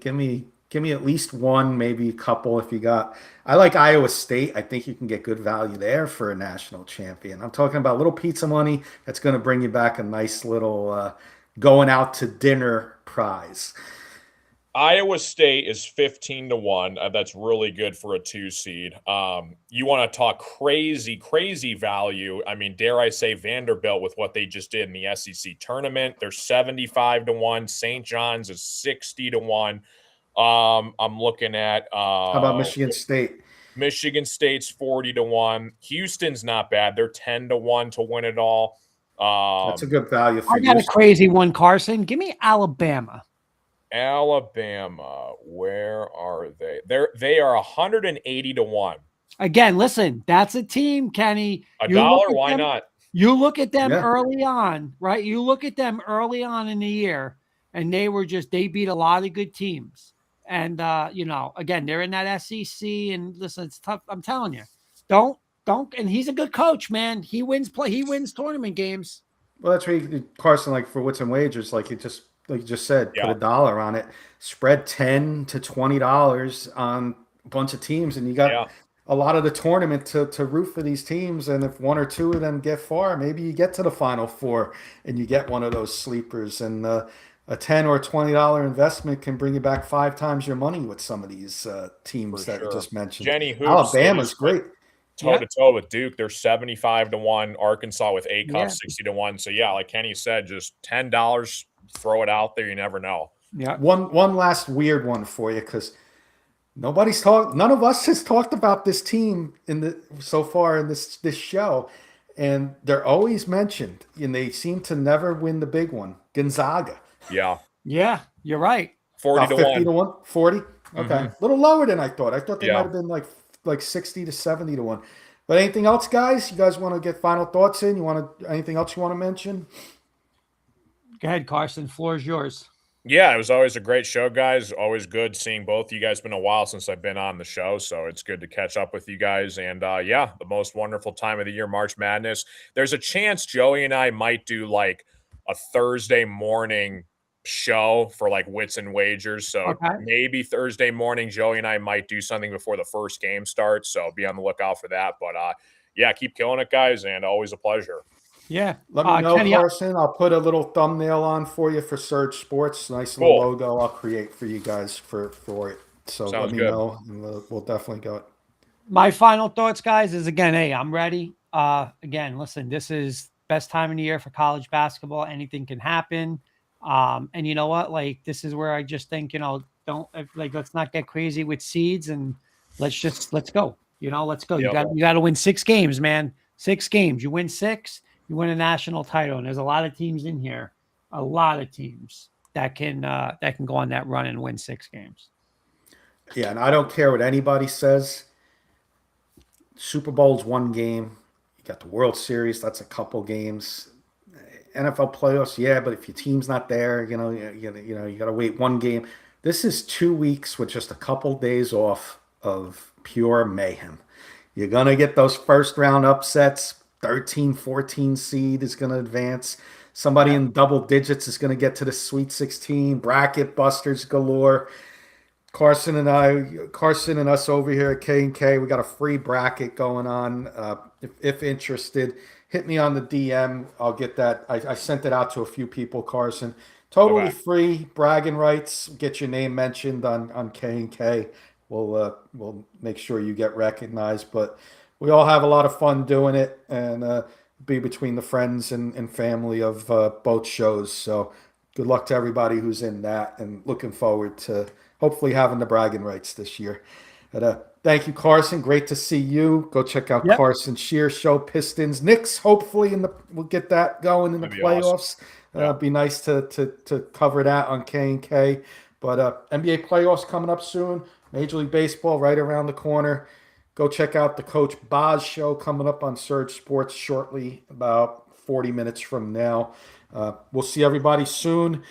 at least one, maybe a couple if you got. I like Iowa State. I think you can get good value there for a national champion. I'm talking about little pizza money that's going to bring you back a nice little going out to dinner prize. Iowa State is 15-1. That's really good for a 2 seed. You want to talk crazy value. I mean, dare I say Vanderbilt with what they just did in the SEC tournament. They're 75-1. St. John's is 60-1. I'm looking at how about Michigan State? Michigan State's 40-1. Houston's not bad. They're 10-1 to win it all. That's a good value for I got a crazy one, Carson. Give me Alabama. Alabama, where are they? They are 180-1. Again, listen, that's a team, Kenny. $1, why not? You look at them early on, right? You look at them early on in the year, and they beat a lot of good teams. And again, they're in that SEC, and listen, it's tough. I'm telling you, don't. And he's a good coach, man. He wins tournament games. Well, that's where Carson, like for Wits and Wagers, like you just said, put $1 on it, spread $10 to $20 on a bunch of teams, and you got a lot of the tournament to root for these teams. And if one or two of them get far, maybe you get to the Final Four and you get one of those sleepers. And a $10 or $20 investment can bring you back 5 times your money with some of these teams that you just mentioned. Jenny Hoops, Alabama's great. Toe-to-toe with Duke, they're 75-1. Arkansas with ACOF 60-1. So like Kenny said, just $10. Throw it out there. You never know. Yeah. One last weird one for you, because none of us has talked about this team so far in this show, and they're always mentioned, and they seem to never win the big one. Gonzaga. Yeah, you're right. 40-1. 40. Okay, a little lower than I thought. I thought they might have been like 60 to 70-1. But anything else, guys? You guys want to get final thoughts in? Anything else you want to mention? Go ahead, Carson. Floor is yours. Yeah, it was always a great show, guys. Always good seeing both you guys. It's been a while since I've been on the show, so it's good to catch up with you guys. And the most wonderful time of the year, March Madness. There's a chance Joey and I might do like a Thursday morning show for like Wits and Wagers. So maybe Thursday morning, Joey and I might do something before the first game starts. So be on the lookout for that. But keep killing it, guys, and always a pleasure. Yeah. Let me know, Kenny, Carson. I'll put a little thumbnail on for you for Surge Sports. Nice little logo I'll create for you guys for it. So let me know, and we'll definitely go. My final thoughts, guys, is again, hey, I'm ready. Again, listen, this is best time of the year for college basketball. Anything can happen. And you know what? Like, this is where I just think, let's not get crazy with seeds, and let's go. Let's go. Yep. You got to win 6 games, man. 6 games. You win 6. You win a national title, and there's a lot of teams in here, a lot of teams that can go on that run and win 6 games. Yeah, and I don't care what anybody says. Super Bowl's one game. You got the World Series. That's a couple games. NFL playoffs, yeah, but if your team's not there, you got to wait one game. This is 2 weeks with just a couple days off of pure mayhem. You're going to get those first round upsets. 13, 14 seed is going to advance. Somebody in double digits is going to get to the Sweet 16. Bracket busters galore. Carson and us over here at K&K, we got a free bracket going on. If interested, hit me on the DM. I'll get that. I sent it out to a few people, Carson. Totally free, bragging rights. Get your name mentioned on K&K. We'll make sure you get recognized. But we all have a lot of fun doing it, and be between the friends and family of both shows. So good luck to everybody who's in that, and looking forward to hopefully having the bragging rights this year. But, thank you, Carson. Great to see you. Go check out Carson Shear Show, Pistons, Knicks. Hopefully, we'll get that going in the playoffs. Awesome. It'd be nice to cover that on K&K. But NBA playoffs coming up soon. Major League Baseball right around the corner. Go check out the Coach Boz Show coming up on Surge Sports shortly, about 40 minutes from now. We'll see everybody soon.